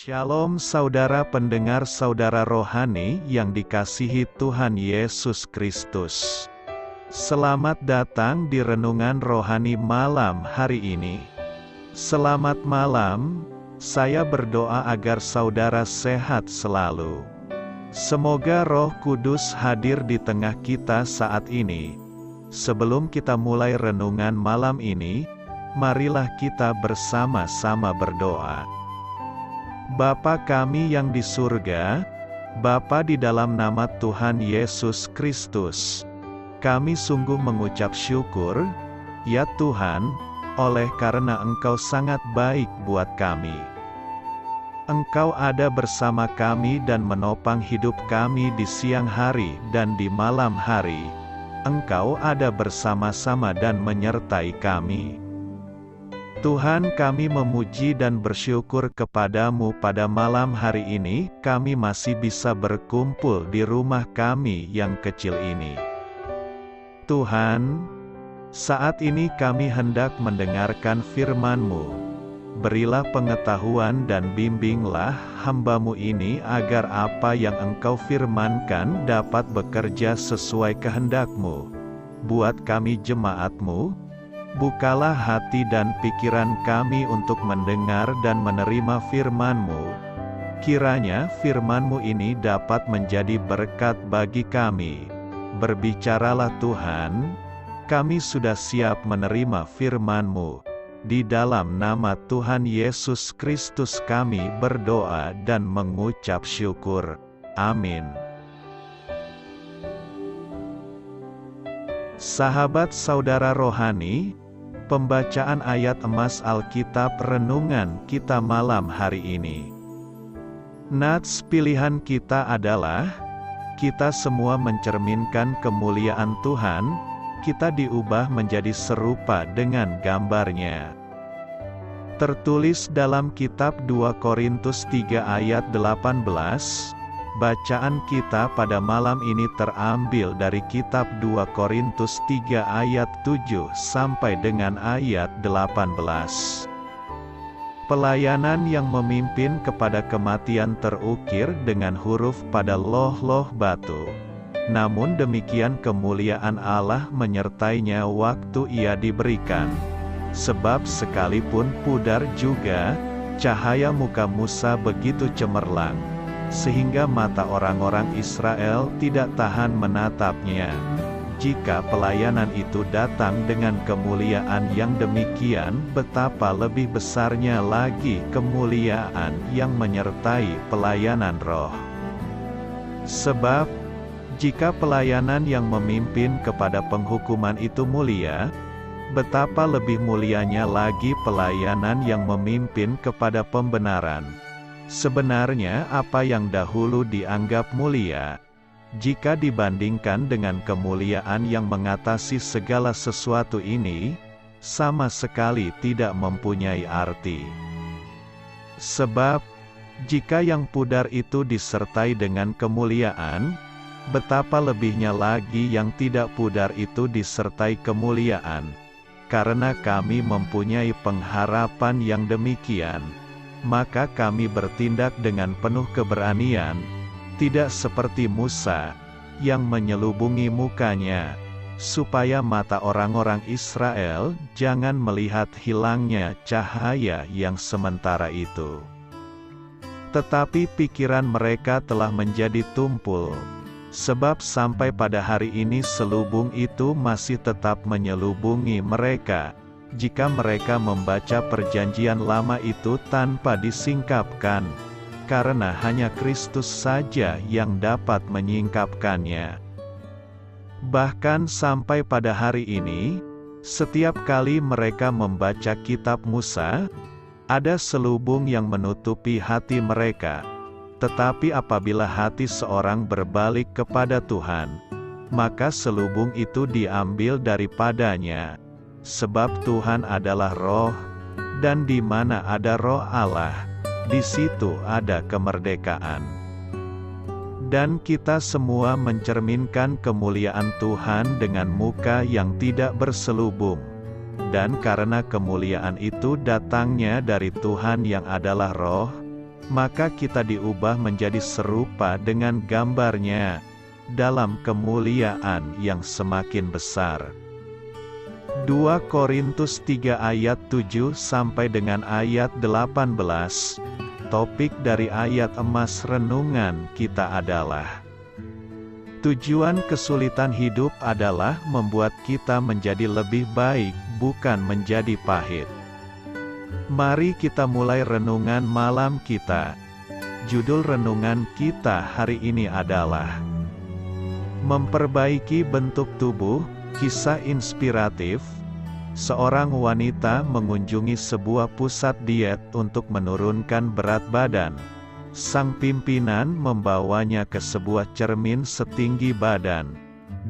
Shalom saudara pendengar saudara rohani yang dikasihi Tuhan Yesus Kristus. Selamat datang di renungan rohani malam hari ini. Selamat malam, saya berdoa agar saudara sehat selalu. Semoga Roh Kudus hadir di tengah kita saat ini. Sebelum kita mulai renungan malam ini, marilah kita bersama-sama berdoa. Bapa kami yang di surga, Bapa di dalam nama Tuhan Yesus Kristus, kami sungguh mengucap syukur, ya Tuhan, oleh karena Engkau sangat baik buat kami. Engkau ada bersama kami dan menopang hidup kami di siang hari dan di malam hari. Engkau ada bersama-sama dan menyertai kami. Tuhan, kami memuji dan bersyukur kepadamu pada malam hari ini, kami masih bisa berkumpul di rumah kami yang kecil ini. Tuhan, saat ini kami hendak mendengarkan firman-Mu. Berilah pengetahuan dan bimbinglah hamba-Mu ini agar apa yang Engkau firmankan dapat bekerja sesuai kehendak-Mu. Buat kami jemaat-Mu, bukalah hati dan pikiran kami untuk mendengar dan menerima firman-Mu. Kiranya firman-Mu ini dapat menjadi berkat bagi kami. Berbicaralah Tuhan, kami sudah siap menerima firman-Mu. Di dalam nama Tuhan Yesus Kristus kami berdoa dan mengucap syukur. Amin. Sahabat saudara rohani, pembacaan ayat emas Alkitab renungan kita malam hari ini. Nats pilihan kita adalah, kita semua mencerminkan kemuliaan Tuhan, kita diubah menjadi serupa dengan gambarnya. Tertulis dalam kitab 2 Korintus 3 ayat 18, bacaan kita pada malam ini terambil dari kitab 2 Korintus 3 ayat 7 sampai dengan ayat 18. Pelayanan yang memimpin kepada kematian terukir dengan huruf pada loh-loh batu. Namun demikian kemuliaan Allah menyertainya waktu ia diberikan. Sebab sekalipun pudar juga, cahaya muka Musa begitu cemerlang, sehingga mata orang-orang Israel tidak tahan menatapnya. Jika pelayanan itu datang dengan kemuliaan yang demikian, betapa lebih besarnya lagi kemuliaan yang menyertai pelayanan roh. Sebab, jika pelayanan yang memimpin kepada penghukuman itu mulia, betapa lebih mulianya lagi pelayanan yang memimpin kepada pembenaran. Sebenarnya apa yang dahulu dianggap mulia, jika dibandingkan dengan kemuliaan yang mengatasi segala sesuatu ini, sama sekali tidak mempunyai arti. Sebab, jika yang pudar itu disertai dengan kemuliaan, betapa lebihnya lagi yang tidak pudar itu disertai kemuliaan. Karena kami mempunyai pengharapan yang demikian, maka kami bertindak dengan penuh keberanian, tidak seperti Musa, yang menyelubungi mukanya, supaya mata orang-orang Israel jangan melihat hilangnya cahaya yang sementara itu. Tetapi pikiran mereka telah menjadi tumpul, sebab sampai pada hari ini selubung itu masih tetap menyelubungi mereka, jika mereka membaca perjanjian lama itu tanpa disingkapkan, karena hanya Kristus saja yang dapat menyingkapkannya. Bahkan sampai pada hari ini, setiap kali mereka membaca kitab Musa, ada selubung yang menutupi hati mereka. Tetapi apabila hati seorang berbalik kepada Tuhan, maka selubung itu diambil daripadanya. Sebab Tuhan adalah Roh, dan di mana ada Roh Allah, di situ ada kemerdekaan. Dan kita semua mencerminkan kemuliaan Tuhan dengan muka yang tidak berselubung. Dan karena kemuliaan itu datangnya dari Tuhan yang adalah Roh, maka kita diubah menjadi serupa dengan gambarnya, dalam kemuliaan yang semakin besar. 2 Korintus 3 ayat 7 sampai dengan ayat 18. Topik dari ayat emas renungan kita adalah: tujuan kesulitan hidup adalah membuat kita menjadi lebih baik, bukan menjadi pahit. Mari kita mulai renungan malam kita. Judul renungan kita hari ini adalah Memperbaiki Bentuk Tubuh. Kisah inspiratif. Seorang wanita mengunjungi sebuah pusat diet untuk menurunkan berat badan. Sang pimpinan membawanya ke sebuah cermin setinggi badan.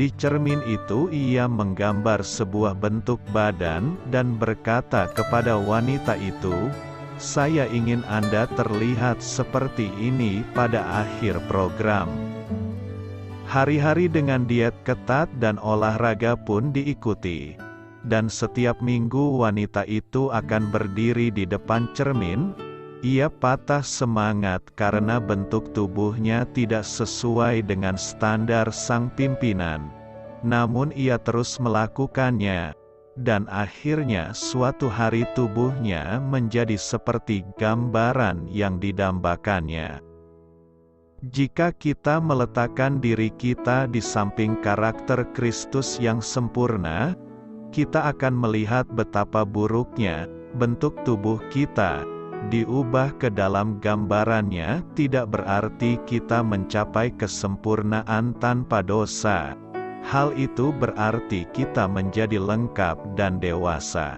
Di cermin itu ia menggambar sebuah bentuk badan dan berkata kepada wanita itu, "Saya ingin Anda terlihat seperti ini pada akhir program." Hari-hari dengan diet ketat dan olahraga pun diikuti. Dan setiap minggu wanita itu akan berdiri di depan cermin. Ia patah semangat karena bentuk tubuhnya tidak sesuai dengan standar sang pimpinan. Namun ia terus melakukannya. Dan akhirnya suatu hari tubuhnya menjadi seperti gambaran yang didambakannya. Jika kita meletakkan diri kita di samping karakter Kristus yang sempurna, kita akan melihat betapa buruknya bentuk tubuh kita. Diubah ke dalam gambarannya tidak berarti kita mencapai kesempurnaan tanpa dosa. Hal itu berarti kita menjadi lengkap dan dewasa.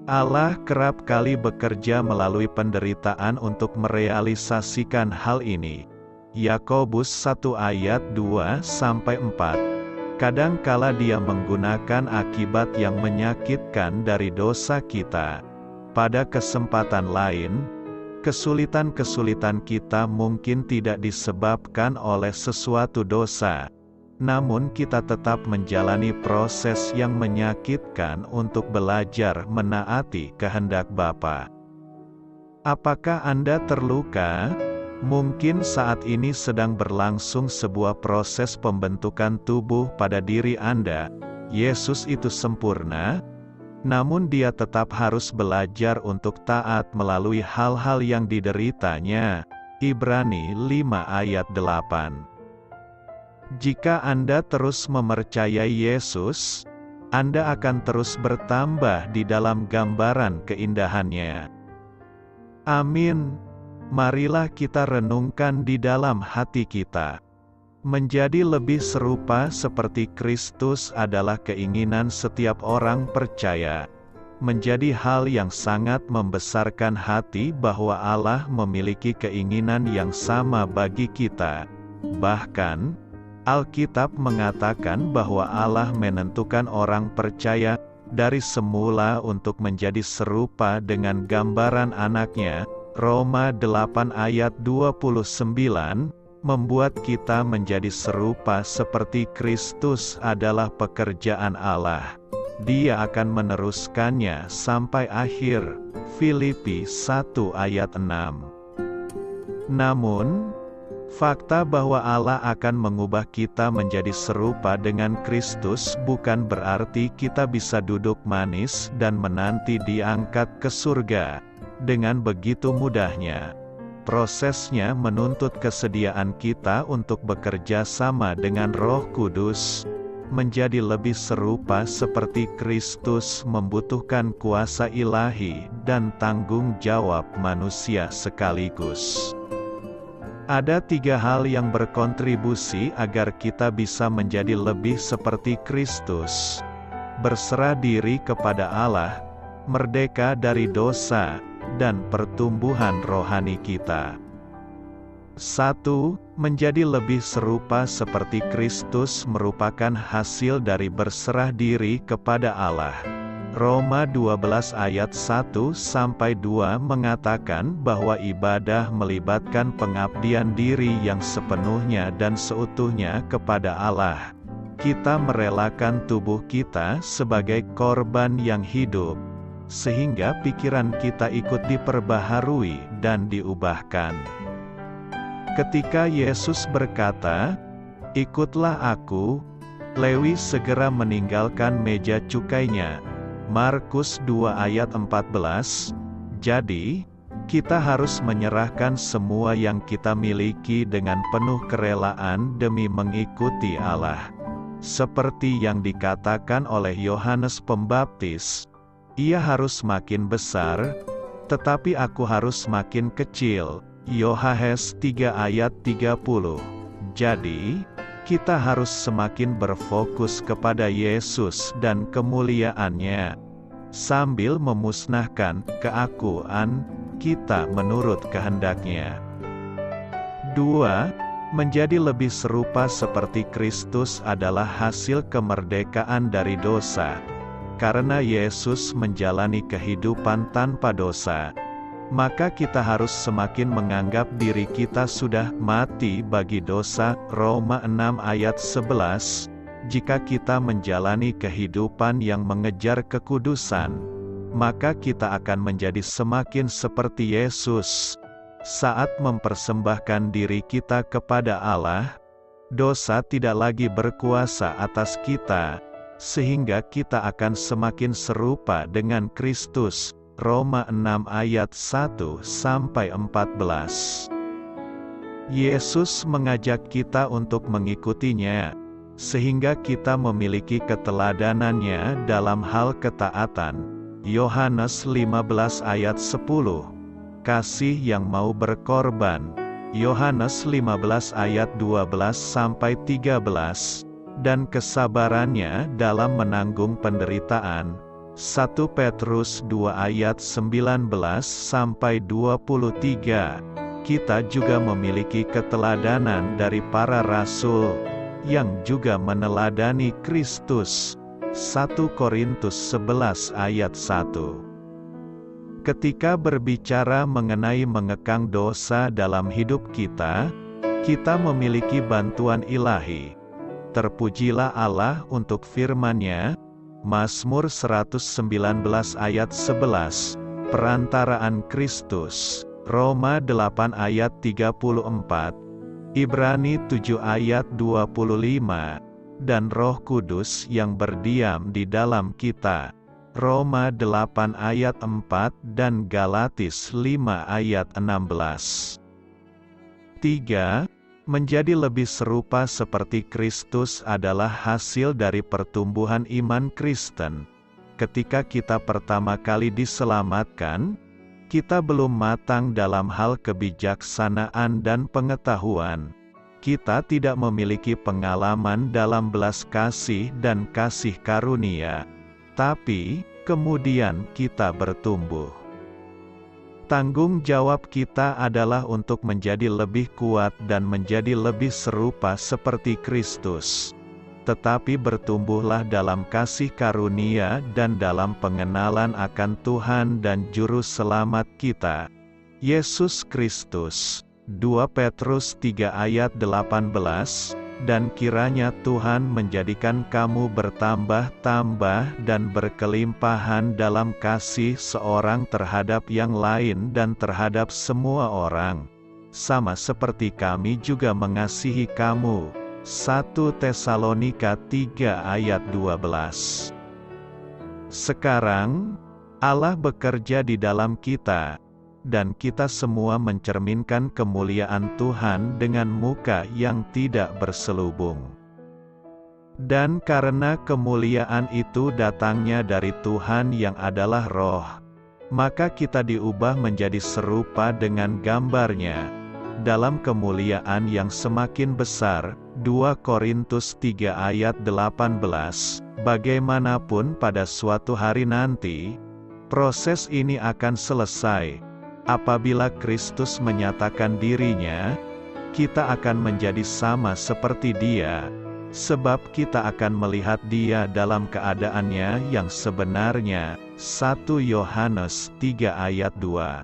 Allah kerap kali bekerja melalui penderitaan untuk merealisasikan hal ini. Yakobus 1 ayat 2-4. Kadangkala Dia menggunakan akibat yang menyakitkan dari dosa kita. Pada kesempatan lain, kesulitan-kesulitan kita mungkin tidak disebabkan oleh sesuatu dosa. Namun kita tetap menjalani proses yang menyakitkan untuk belajar menaati kehendak Bapa. Apakah Anda terluka? Mungkin saat ini sedang berlangsung sebuah proses pembentukan tubuh pada diri Anda. Yesus itu sempurna, namun Dia tetap harus belajar untuk taat melalui hal-hal yang dideritanya. Ibrani 5 ayat 8. Jika Anda terus mempercayai Yesus, Anda akan terus bertambah di dalam gambaran keindahannya. Amin. Marilah kita renungkan di dalam hati kita. Menjadi lebih serupa seperti Kristus adalah keinginan setiap orang percaya. Menjadi hal yang sangat membesarkan hati bahwa Allah memiliki keinginan yang sama bagi kita. Bahkan, Alkitab mengatakan bahwa Allah menentukan orang percaya dari semula untuk menjadi serupa dengan gambaran anaknya. Roma 8 ayat 29, membuat kita menjadi serupa seperti Kristus adalah pekerjaan Allah. Dia akan meneruskannya sampai akhir. Filipi 1 ayat 6. Namun, fakta bahwa Allah akan mengubah kita menjadi serupa dengan Kristus bukan berarti kita bisa duduk manis dan menanti diangkat ke surga. Dengan begitu mudahnya, prosesnya menuntut kesediaan kita untuk bekerja sama dengan Roh Kudus. Menjadi lebih serupa seperti Kristus membutuhkan kuasa ilahi dan tanggung jawab manusia sekaligus. Ada 3 hal yang berkontribusi agar kita bisa menjadi lebih seperti Kristus: berserah diri kepada Allah, merdeka dari dosa, dan pertumbuhan rohani kita. 1. Menjadi lebih serupa seperti Kristus merupakan hasil dari berserah diri kepada Allah. Roma 12 ayat 1-2 mengatakan bahwa ibadah melibatkan pengabdian diri yang sepenuhnya dan seutuhnya kepada Allah. Kita merelakan tubuh kita sebagai korban yang hidup. sehingga pikiran kita ikut diperbaharui dan diubahkan. Ketika Yesus berkata, "Ikutlah aku," Lewi segera meninggalkan meja cukainya. Markus 2 ayat 14. Jadi, kita harus menyerahkan semua yang kita miliki dengan penuh kerelaan demi mengikuti Allah. Seperti yang dikatakan oleh Yohanes Pembaptis, "Ia harus makin besar, tetapi aku harus makin kecil." Yohanes 3 ayat 30. Jadi, kita harus semakin berfokus kepada Yesus dan kemuliaan-Nya, sambil memusnahkan keakuan kita menurut kehendak-Nya. 2. Menjadi lebih serupa seperti Kristus adalah hasil kemerdekaan dari dosa. Karena Yesus menjalani kehidupan tanpa dosa, maka kita harus semakin menganggap diri kita sudah mati bagi dosa. Roma 6 ayat 11. Jika kita menjalani kehidupan yang mengejar kekudusan, maka kita akan menjadi semakin seperti Yesus. Saat mempersembahkan diri kita kepada Allah, dosa tidak lagi berkuasa atas kita, sehingga kita akan semakin serupa dengan Kristus. Roma 6 ayat 1-14. Yesus mengajak kita untuk mengikutinya, sehingga kita memiliki keteladanan-Nya dalam hal ketaatan. Yohanes 15 ayat 10. Kasih yang mau berkorban. Yohanes 15 ayat 12-13. Dan kesabarannya dalam menanggung penderitaan. 1 Petrus 2 ayat 19-23. Kita juga memiliki keteladanan dari para rasul, yang juga meneladani Kristus. 1 Korintus 11 ayat 1. Ketika berbicara mengenai mengekang dosa dalam hidup kita memiliki bantuan ilahi. Terpujilah Allah untuk firman-Nya. Mazmur 119 ayat 11, perantaraan Kristus. Roma 8 ayat 34, Ibrani 7 ayat 25, dan Roh Kudus yang berdiam di dalam kita. Roma 8 ayat 4 dan Galatis 5 ayat 16. 3. Menjadi lebih serupa seperti Kristus adalah hasil dari pertumbuhan iman Kristen. Ketika kita pertama kali diselamatkan, kita belum matang dalam hal kebijaksanaan dan pengetahuan. Kita tidak memiliki pengalaman dalam belas kasih dan kasih karunia. Tapi, kemudian kita bertumbuh. Tanggung jawab kita adalah untuk menjadi lebih kuat dan menjadi lebih serupa seperti Kristus. Tetapi bertumbuhlah dalam kasih karunia dan dalam pengenalan akan Tuhan dan Juru Selamat kita, Yesus Kristus. 2 Petrus 3 ayat 18, dan kiranya Tuhan menjadikan kamu bertambah-tambah dan berkelimpahan dalam kasih seorang terhadap yang lain dan terhadap semua orang, sama seperti kami juga mengasihi kamu. 1 Tesalonika 3 ayat 12. Sekarang, Allah bekerja di dalam kita, dan kita semua mencerminkan kemuliaan Tuhan dengan muka yang tidak berselubung. Dan karena kemuliaan itu datangnya dari Tuhan yang adalah Roh, maka kita diubah menjadi serupa dengan gambar-Nya, dalam kemuliaan yang semakin besar. 2 Korintus 3 ayat 18. Bagaimanapun pada suatu hari nanti, proses ini akan selesai. Apabila Kristus menyatakan diri-Nya, kita akan menjadi sama seperti Dia, sebab kita akan melihat Dia dalam keadaannya yang sebenarnya. 1 Yohanes 3 ayat 2.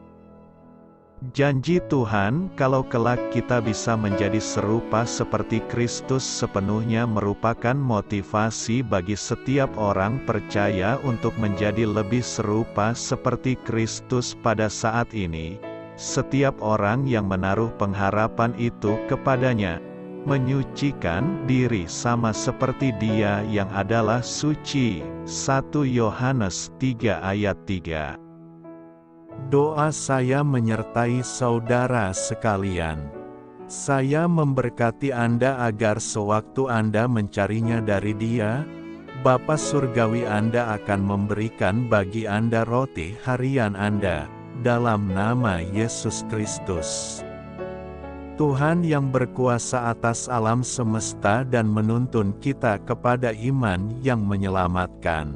Janji Tuhan kalau kelak kita bisa menjadi serupa seperti Kristus sepenuhnya merupakan motivasi bagi setiap orang percaya untuk menjadi lebih serupa seperti Kristus pada saat ini. Setiap orang yang menaruh pengharapan itu kepadanya, menyucikan diri sama seperti Dia yang adalah suci. 1 Yohanes 3 ayat 3. Doa saya menyertai saudara sekalian. Saya memberkati Anda agar sewaktu Anda mencarinya dari Dia, Bapa Surgawi Anda akan memberikan bagi Anda roti harian Anda, dalam nama Yesus Kristus. Tuhan yang berkuasa atas alam semesta dan menuntun kita kepada iman yang menyelamatkan.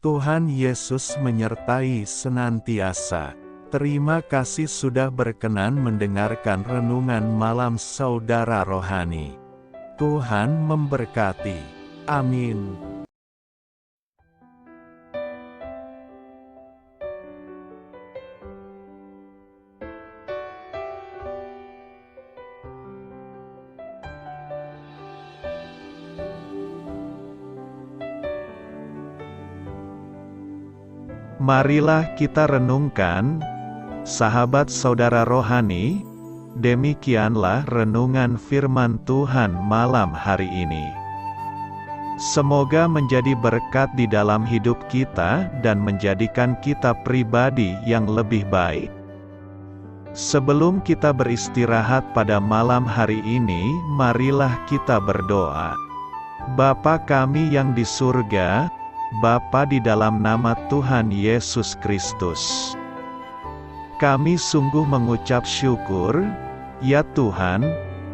Tuhan Yesus menyertai senantiasa. Terima kasih sudah berkenan mendengarkan renungan malam saudara rohani. Tuhan memberkati. Amin. Marilah kita renungkan, sahabat saudara rohani, demikianlah renungan firman Tuhan malam hari ini. Semoga menjadi berkat di dalam hidup kita dan menjadikan kita pribadi yang lebih baik. Sebelum kita beristirahat pada malam hari ini, marilah kita berdoa. Bapa kami yang di surga, Bapa di dalam nama Tuhan Yesus Kristus, kami sungguh mengucap syukur, ya Tuhan,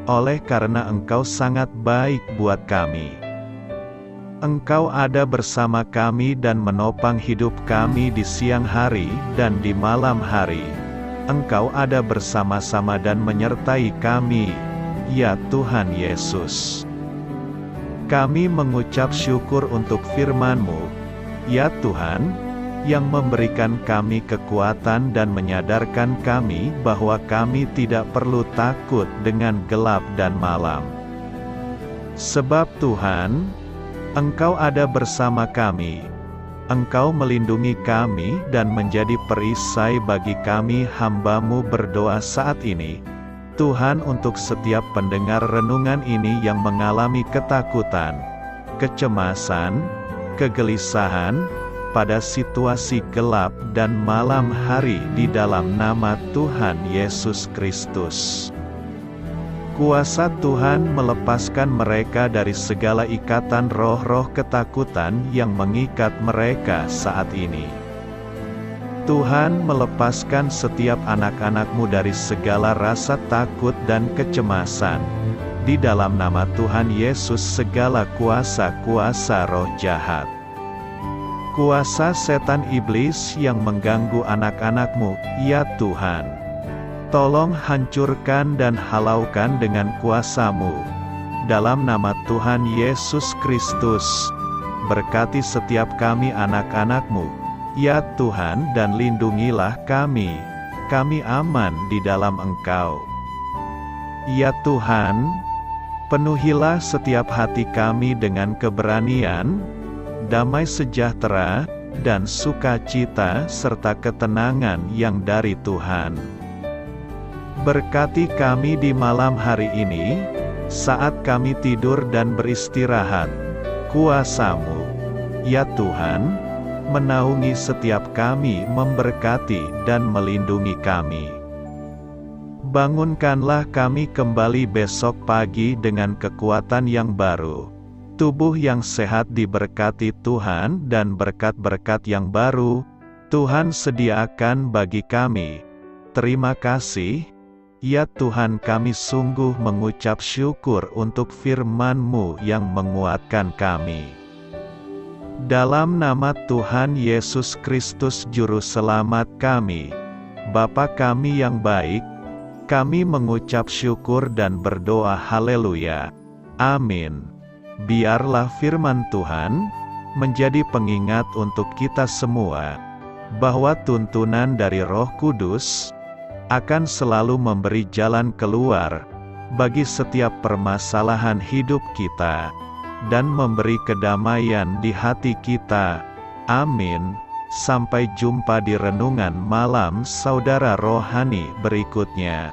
oleh karena Engkau sangat baik buat kami. Engkau ada bersama kami dan menopang hidup kami di siang hari dan di malam hari. Engkau ada bersama-sama dan menyertai kami, ya Tuhan Yesus. Kami mengucap syukur untuk firman-Mu, ya Tuhan, yang memberikan kami kekuatan dan menyadarkan kami bahwa kami tidak perlu takut dengan gelap dan malam. Sebab Tuhan, Engkau ada bersama kami. Engkau melindungi kami dan menjadi perisai bagi kami hamba-Mu berdoa saat ini. Tuhan, untuk setiap pendengar renungan ini yang mengalami ketakutan, kecemasan, kegelisahan, pada situasi gelap dan malam hari di dalam nama Tuhan Yesus Kristus. Kuasa Tuhan melepaskan mereka dari segala ikatan roh-roh ketakutan yang mengikat mereka saat ini. Tuhan melepaskan setiap anak-anak-Mu dari segala rasa takut dan kecemasan. Di dalam nama Tuhan Yesus segala kuasa-kuasa roh jahat, kuasa setan iblis yang mengganggu anak-anak-Mu, ya Tuhan, tolong hancurkan dan halaukan dengan kuasa-Mu. Dalam nama Tuhan Yesus Kristus, berkati setiap kami anak-anak-Mu, ya Tuhan, dan lindungilah kami aman di dalam Engkau. Ya Tuhan, penuhilah setiap hati kami dengan keberanian, damai sejahtera, dan sukacita serta ketenangan yang dari Tuhan. Berkati kami di malam hari ini, saat kami tidur dan beristirahat. Kuasa-Mu, ya Tuhan, menaungi setiap kami, memberkati dan melindungi kami. Bangunkanlah kami kembali besok pagi dengan kekuatan yang baru, tubuh yang sehat diberkati Tuhan, dan berkat-berkat yang baru Tuhan sediakan bagi kami. Terima kasih, ya Tuhan, kami sungguh mengucap syukur untuk firman-Mu yang menguatkan kami. Dalam nama Tuhan Yesus Kristus Juru Selamat kami, Bapa kami yang baik, kami mengucap syukur dan berdoa haleluya. Amin. Biarlah firman Tuhan menjadi pengingat untuk kita semua, bahwa tuntunan dari Roh Kudus akan selalu memberi jalan keluar bagi setiap permasalahan hidup kita, dan memberi kedamaian di hati kita. Amin. Sampai jumpa di renungan malam saudara rohani berikutnya.